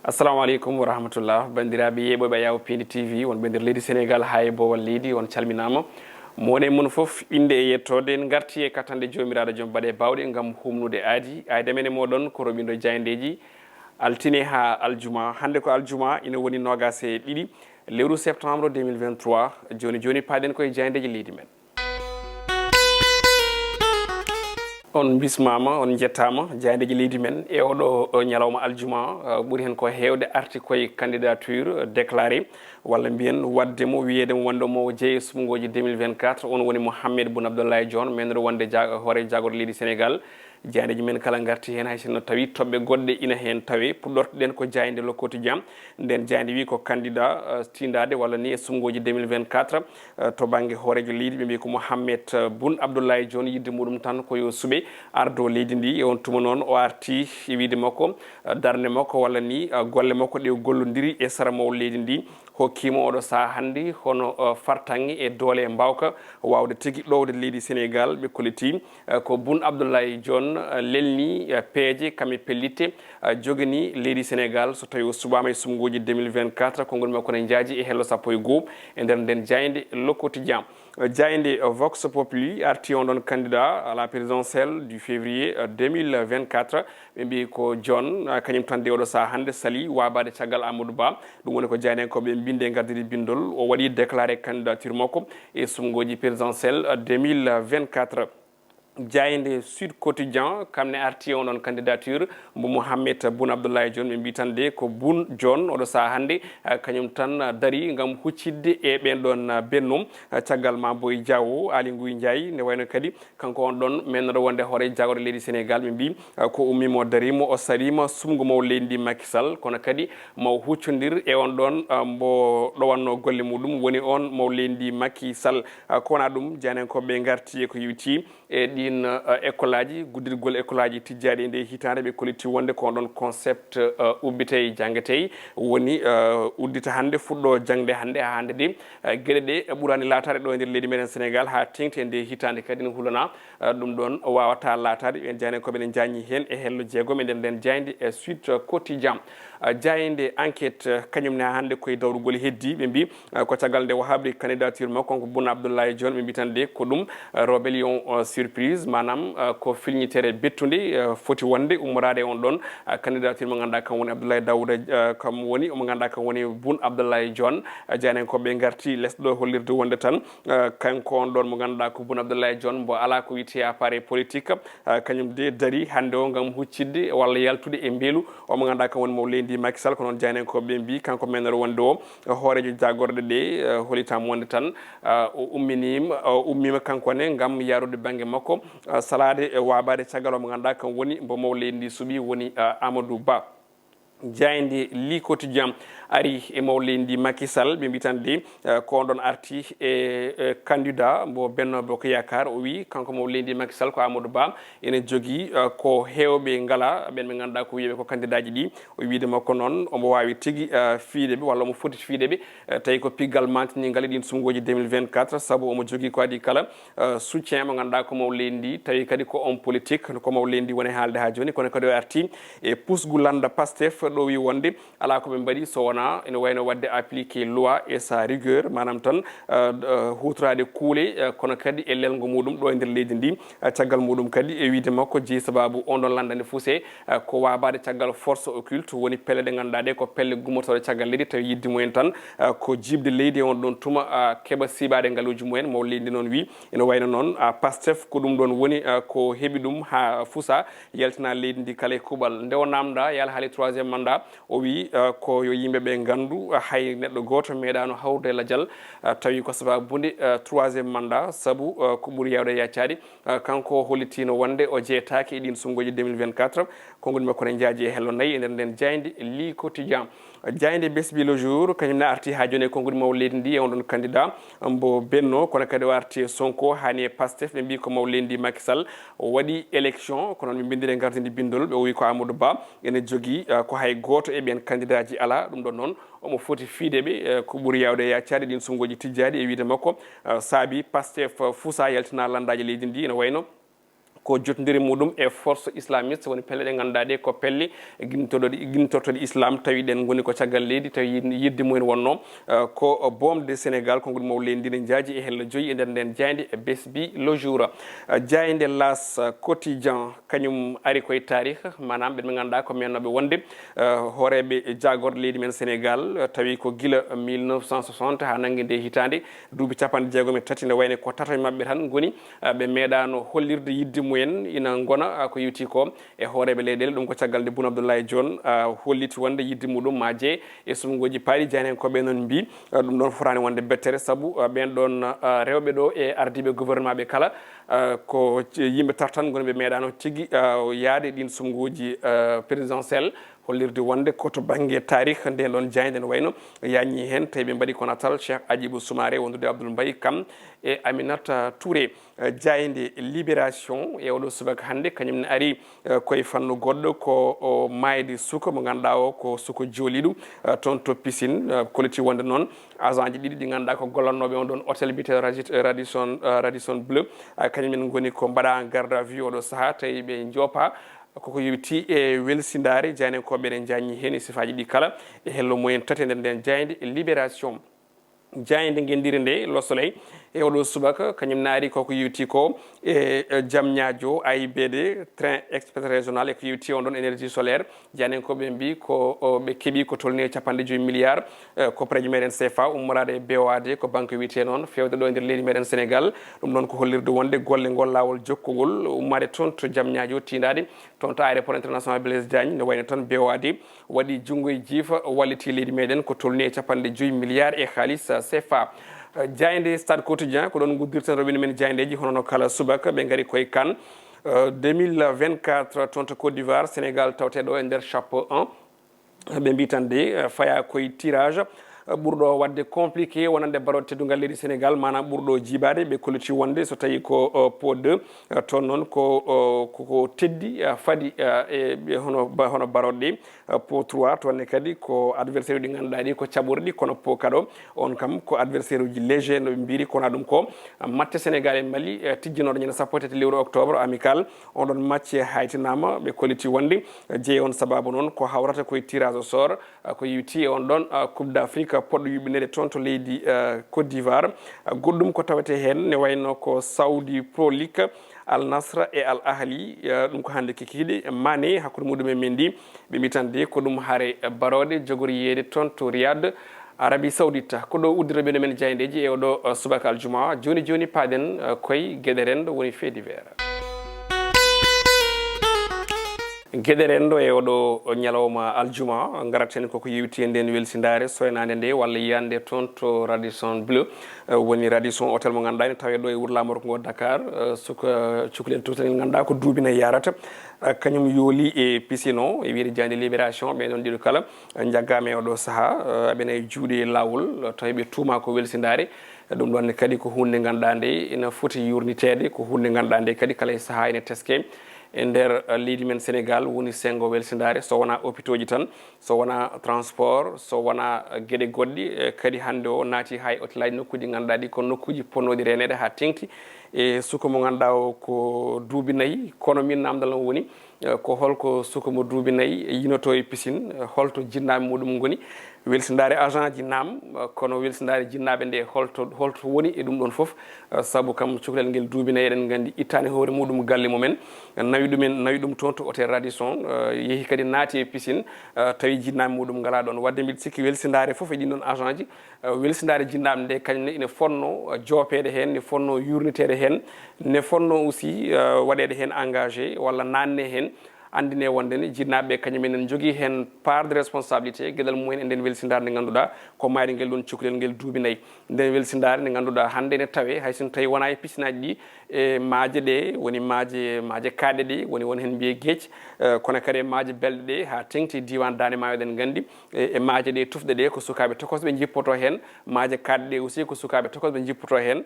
Assalamu alaikum wa rahmatullah bandiraɓe yeɓoɓe yaw Piindi TV won ɓe leydi Sénégal hay bowal leydi on calminama mone mun fof inde e yettode en garti e katande jomiraɗo joom baɗe bawɗe gam humnude aadi men e moɗon ko roɓindo jayndeji altine ha aljuma hande ko aljuma ina woni nogas e ɗiɗi lewru septembre 2023 joni paɗen koye jayndeji leydi men on bismama on jettama jayndeji leydi men e oɗo ñalawma aljuma ɓuuri hen ko hewde arti koye candidature déclaré walla mbiyen waddemo wiyedemo wondomo jeeye sumgoji 2024 on woni Mohamed Boun Abdallah Dionne menre wonde hoore jagorɗo leydi Sénégal jayndeji men kala garti hen hay sinno tawi toɓɓe goɗɗe ina hen tawe puɗɗortoɗen ko jayde le quotidien nden jayde wi ko candidat tindade walla ni e sumgoji 2024 to banggue hoorejo leydi ɓe mbi ko Mohamed Boun Abdallah Dionne yidde muɗum tan koyo suuɓe ardo leydi ndi e on tuma noon o arti e wiide makko darde makko walla ni golle makko ɗe gollodiri e sara maw leydi ndi hokkimo oɗo saaha hande hono fartange e doole e mbawka wawde tigui ɗowde leydi Sénégal ɓe kolliti ko Boun Abdallah Dionne lelni peeje kame pellitte jogani leydi Sénégal so tawi o subama e sumgoji 2024 konngol makko ne jaaji e hello sappo e goho e nder nden jayde le quotidien jayde Vox Populi arti on ɗon candidat à la présidentielle du février 2024 ɓe mbi ko Dionne kañum tan de oɗo saaha hande sali wabade caggal Amadou Ba ɗum woni ko jaydenkoɓe binde gardiri bindol o waɗi déclaré candidature makko e sumgoji présidentielle 2024 jayde Sud Quotidien kamne arti on ɗon candidature mo Mohamed Boun Abdallah Dionne ɓe mbi tan de ko Boun Dionne oɗo saaha hande kañum tan dari gam huccidde e ɓen ɗon bennum caggal ma Boy Diawo Ali Nguy Ndiaye ne wayno kadi kanko on ɗon mennoɗo wonde hoore jagore leydi Sénégal ɓe mbi ko ummimo darimo o salima sumgo maw leydi ndi Macky Sall kono kadi maw huccodir e on ɗon mbo ɗowanno golle muɗum woni on maw leydi ndi Macky Sall ko wona ɗum janenkoɓe garti e ko yewti e ɗin école aji guddirgol école aji tijjaɗi e nde hitande ɓe koliti wonde ko ɗon concept ubbite jangate woni uddita hande fuɗɗo jangde hande ha hande de gueɗe ɗe ɓuurani latade ɗo e nder leydi meɗen Sénégal ha tengti e nde hitande kadi ne hulana ɗum ɗon wawata latade ɓen jani koɓe ne jañi hen e hello jeegom e nder nden jayde e Sud Quotidien jayde enquête kañum ne ha hande koye dawrugol heddi ɓe mbi ko caggal nde o habri candidature makko ko Boun Abdallah Dionne ɓe mbi tan de ko ɗum rébellion surprise manam ko filñitere bettude foti wonde ummorade on ɗon candidature mo ganduɗa kam woni Abdoulaye Daouda kam woni mo ganduɗa kam woni Boun Abdallah Dionne janen koɓe garti lesɗo hollirde wonde tan kanko on ɗon mo ganduɗa ko Boun Abdallah Dionne mbo ala ko wiyete appareil politique kañum de dari hande o gam huccidde walla yaltude e beelu o mo ganduɗa kam woni mo leydi Macky Sall ko noon janen koɓe mbi kanko menere wonde o hoorejo jagorɗe ɗe holitama wonde tan ummima kankone gam yarude banggue makko salade e wabade caggal o mo ganduɗa kam woni mbo maw leydi ndi suuɓi woni Amadou Ba jayde li quotidien ari e maw leydi ndi Macky Sall ɓe mbi tan de ko on ɗon arti e candidat mbo Benno Bokk Yakar o wi kanko maw leydi ndi Macky Sall ko Amadou Ba ene jogui ko hewɓe ngala ɓen ɓe ganduɗa ko wiyeɓe ko candidat ji ɗi o wiide makko noon omo wawi tigui fiideɓe walla omo foti fiideɓe tawi ko piggal mantinigal e ɗin sumgoji 2024 saabu omo jogui ko adi kala soutien mo ganduɗa ko maw leydi ndi tawi kadi ko homme politique ko maw leydi ndi woni haalde ha joni kono kadi o arti e pusgulanda Pastef ɗo wi wonde ala koɓe mbaɗi so wona ene wayno wadde appliqué loi et sa rigueur manam tan hutorade kuule kono kadi e lelgo muɗum ɗo e nder leydi ndi caggal muɗum kadi e wiide makko jeeyi sababu on ɗon landande fuuse ko wabade caggal force occulte woni pelle ɗe ganduɗa ɗe ko pelle gummotoɗe caggal leydi tawi yidde mumen tan ko jibde leydi on ɗon tuma keeɓa siɓade ngaluji mumen maw leydi noon wi ene wayno noon Pastef ko ɗum ɗon woni ko heeɓi ɗum ha fuusa yaltina leydi ndi kala e kuuɓal nde o namda yala haali 3e mandat o wi ko yo yimɓeɓe gandu hay neɗɗo goto meeɗano hawrude ladial tawi ko sababude 3e mandat saabu ko ɓuuri yawde yaccade kanko hollitino wonde o jeetaki e ɗin sumgoji 2024 konngol makko ne jaaji e hello nayyi e nder nden jayde li quotidien jayde besbi le jour kañum ne arti ha joni e konngol maw leydi ndi e on ɗon candidat mbo Benno kono kadi o arti e Sonko hani e Pastef ɓe mbi ko maw leydi ndi Macky Sall o waɗi élection kono ɓe bindiri e gardidi bindol ɓe o wi ko Amadou Ba ene jogui ko hay goto e ɓen candidat ji ala ɗum ɗon noon omo foti fiideɓe ko ɓuuri yawde yaccade ɗin sumgoji tijjadi e wiide makko saabi Pastef fuusa yaltina landaji leydi ndi ene wayno ko jotndiri muɗum e force islamiste woni pelle ɗe ganduɗa ɗe ko pelle guintortoɗe islam tawi ɗen goni ko caggal leydi tawi yidde mumen wonno ko bomde sénégal konngol maw leydi ndi ne jaaji e hello joyi e nder nden jayde e besbi le jour jayde las quotidien kañum ari koye tarih manam ɓen ɓe ganduɗa ko mennoɓe wonde hooreɓe jagorde leydi men sénégal tawi ko guila 1960 ha nanggue nde hitande duuɓi 63 nde wayne ko tatoe mabɓe tan goni ɓe meeɗano hollirde yidde mumen ina gona ko yewti ko e hooreɓe leyɗele ɗum ko caggal nde Boun Abdallah Dionne holliti wonde yidde muɗum ma jee e sumgoji paaɗi jani hen koɓe noon mbi ɗum ɗon fotani wonde bettere saabu ɓen ɗon rewɓe ɗo e ardiɓe gouvernement ɓe kala ko yimɓe tartan goni ɓe meeɗano tigui yaade ɗin sumgoji présidentiel hollirde wonde koto banggue tarih nden ɗon jayde ne wayno yañi hen tawi ɓe mbaɗi ko natal Cheikh Adjibou Soumaré wondude Abdoul Mbaye Kam e Aminata Touré jayde libération e oɗo subaka hande kañumne ari koye fannu goɗɗo ko mayde suka mo ganduɗa o ko suka jooliɗo toon to piscine koliti wonde noon agent ji ɗiɗi ɗi ganduɗa ko gollannoɓe on ɗon hôtel bité Radisson Bleu kañumen goni ko mbaɗa garde à vue oɗo saaha tawi ɓe joopa koko yewti e welsindare jani ko ɓeɗen jañi hen e sifaji ɗi kala e hello moyen tati nder nden jayde e libération jayde guendiri nde Le Soleil e oɗo subaka kañum naari koko yewti ko e Diamniadio AIBD train express régional e ko yewti on ɗon énergie solaire jani ko ɓe mbi ko ɓe keeɓi ko tolni 50 milliards ko préji meɗen CFA ummorade e BOAD ko banque wiyete noon fewde ɗo e nder leydi meɗen Sénégal ɗum noon ko hollirde wonde golle ngol lawol jokkogol ummade toon to Diamniadio tindade toon to aéroport international Blaise Diagne ne wayno tan BOAD waɗi junggo e jiifa walliti leydi meɗen ko tolni 50 milliards e halis CFA jayde stade quotidien ko ɗon guddirten robine men jayndeji hono no kala subaka ɓe gari koye kan 2024 toon to Côte d'Ivoire Sénégal tawteɗo e nder chapeau 1 ɓe mbi tan de faya koye tirage ɓurɗo wadde compliqué wonande baroɗe teddugal leydi Sénégal manam ɓurɗo jibade ɓe koliti wonde so tawi ko pot 2 toon noon ko teddi faadi e hono baroɗe ɗi pot 3 toonne kadi ko adversaire uji ganduɗa ɗi ko caɓorɗi kono pot kaɗo on kam ko adversaire uji léger noɓe mbiri kona ɗum ko match Sénégal e Mali tijjinoɗo ñande sappo e tati lewru octobre amical on ɗon match haytinama ɓe koliti wonde jeeyi on sababu noon ko hawrata koye tirage au sort ko yewti e on ɗon coupe d'Afrique poɗɗo yuɓinede toon to leydi Côte d'Ivoire goɗɗum ko tawete hen ne wayno ko Saudi Pro League Al Nasra e Al Ahli ɗum ko hande kikiɗe Mané hakkude muɗum e Mendy ɓe mbi tan de ko ɗum haare barode jogori yeyde toon to Riyad Arabie Saoudite ko ɗo uddiroɓe men jayndeji e oɗo subaka aljuma joni joni paaden koye gueɗe rendo woni fait divers gueɗe rendo e oɗo ñalawma aljuma garaten koko yewti e nden welsindare soynade nde walla yiyande toon to Radisson Bleu woni Radisson hôtel mo ganduɗa ne tawe ɗo e wuuro lamorko ngo Dakar suka cukalel total ganduɗa ko duubina yarata kañum yooli e piscine o e wiide jande libération ɓe noon ɗiɗo kala jaggama e oɗo saaha aɓene e juuɗe lawol tawi ɓe tuuma ko welsindare ɗum ɗonne kadi ko hunde ganduɗa nde ina foti yurnitede ko hunde ganduɗa nde kadi kala e saaha ene teske e nder leydi men Sénégal woni sengo welsindare so wona hôpitaux ji tan so wona transport so wona gueɗe goɗɗi kadi hande o naati hay hôtelaji nokkuji ganduɗa ɗi ko nokkuji ponnoɗi renede ha tengti e suka mo ganduɗa o ko duuɓi 4 kono min namdal o woni ko holko suka mo duuɓi 4 yinoto e piscine holto jinnaɓe muɗum goni welsindare agent ji naam kono welsindare jinnaɓe nde holto woni e ɗum ɗon foof saabu kam cukalel ngel duuɓi 4 eɗen gandi ittani hoore muɗum galle mumen nawi ɗum toon to hôtel Radisson yeehi kadi naati e piscine tawi jinnaɓe muɗum ngala ɗon wadde mbiɗa sikki welsindare foof e ɗin ɗon agent ji welsindare jinnaɓe nde kañumne ine fonno joopede hen ne fonno yurnitede hen ne fonno aussi waɗede hen engagé walla nanne hen andine wonde ne jinnaɓe kañumen en jogui hen part de responsabilité gueɗal mumen e nden welsindare nde ganduɗa ko mayde ngel ɗon cukalel ngel duuɓi 4 nden welsindare nde ganduɗa hande ne tawe hayso tawi wona e piscine aji ɗi e maaje ɗe woni maaje kaɗɗe ɗe woni hen mbiye gueec kono kadi e maaje belɗe ɗe ha tengti diwan Dande Maayo ɗen gandi e maaje ɗe tufɗe ɗe ko sukaɓe tokosɓe jippoto hen maaje kaɗɗe ɗe aussi ko sukaɓe tokosɓe jippoto hen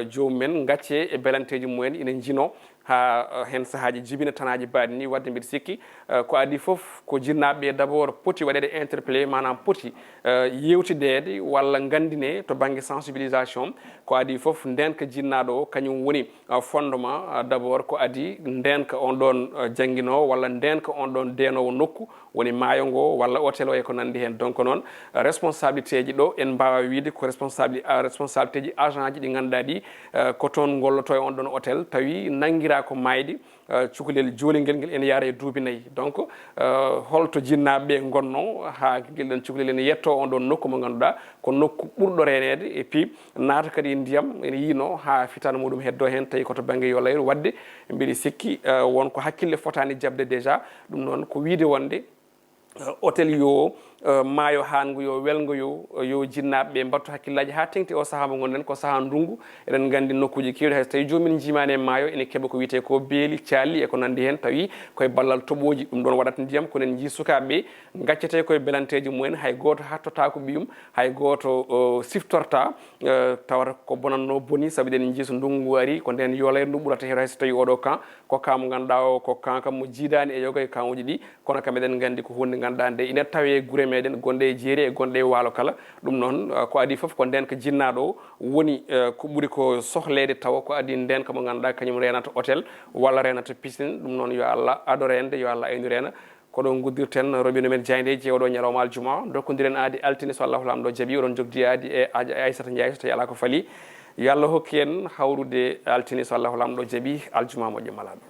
jomumen gacce e belanteji mumen ina jino ha hen sahaji jibina tanaji baɗi ni wadde mbiɗa sikki ko adi foof ko jinnaɓe d' abord poti waɗede interpellé manam poti yewtidede walla gandine to banggue sensibilisation ko adi foof ndenka jinnaɗo o kañum woni fondement d' abord ko adi ndenka on ɗon jangguinowo walla ndenka on ɗon denowo nokku woni maayo ngo walla hôtel o e ko nandi hen donc noon responsabilité ji ɗo en mbawa wiide ko responsabilité ji agent ji ɗi ganduɗa ɗi ko toon golloto e on ɗon hôtel tawi nanguira ko maydi cukalel jooliguel ngel ene yaara e duuɓi 4 donc holto jinnaɓeɓe gonno ha guel ɗon cukalel ene yetto on ɗon nokku mo ganduɗa ko nokku ɓurɗo renede et puis naata kadi ndiyam ene yiino ha fitan muɗum heddo hen tawi koto banggue yo layru wadde mbiɗi sikki wonko hakkille fotani jabde déjà ɗum noon ko wiide wonde hôtel yo maayo hangu yo welgo yo jinnaɓeɓe mbattu hakkillaji ha tengti o saaha mo gonɗen ko saaha ndungu eɗen gandi nokkuji kewɗi hay so tawi jomum jimani e maayo ene keeɓa ko wiyete ko beeli calli e ko nandi hen tawi koye ballal toɓoji ɗum ɗon waɗata ndiyam konen jii sukaɓeɓe gaccete koye belanteji mumen hay goto hattota ko ɓiyum hay goto siftorta tawata ko bonanno boni saabu eɗen jii so ndungu ari ko nden yolayre ndu ɓurata heeto hay so tawi oɗo camp ko camp mo ganduɗa o ko camp kam mo jiidani e yoga e camp uji ɗi kono kam eɗen gandi ko hunde ganduɗa nde ina tawe guure meɗen gonɗe e jeeri e gonɗe e waalo kala ɗum noon ko adi foof ko nden ko jinnaɗo o woni ko ɓuuri ko sohlede tawa ko adi nden ko mo ganduɗa kañum renata hôtel walla renata piscine ɗum noon yo Allah ado rende yo Allah aynu rena koɗon guddirten roɓino men diaydeji oɗo ñalawma aljuma dokkodiren aadi altine so Allahu lamɗo jaaɓi oɗon jogdi aadi e Aissata Ndiaye so tawi ala ko faali yo Allah hokki en hawrude altine so Allahu lamɗo jaaɓi aljuma moƴƴo malaɗo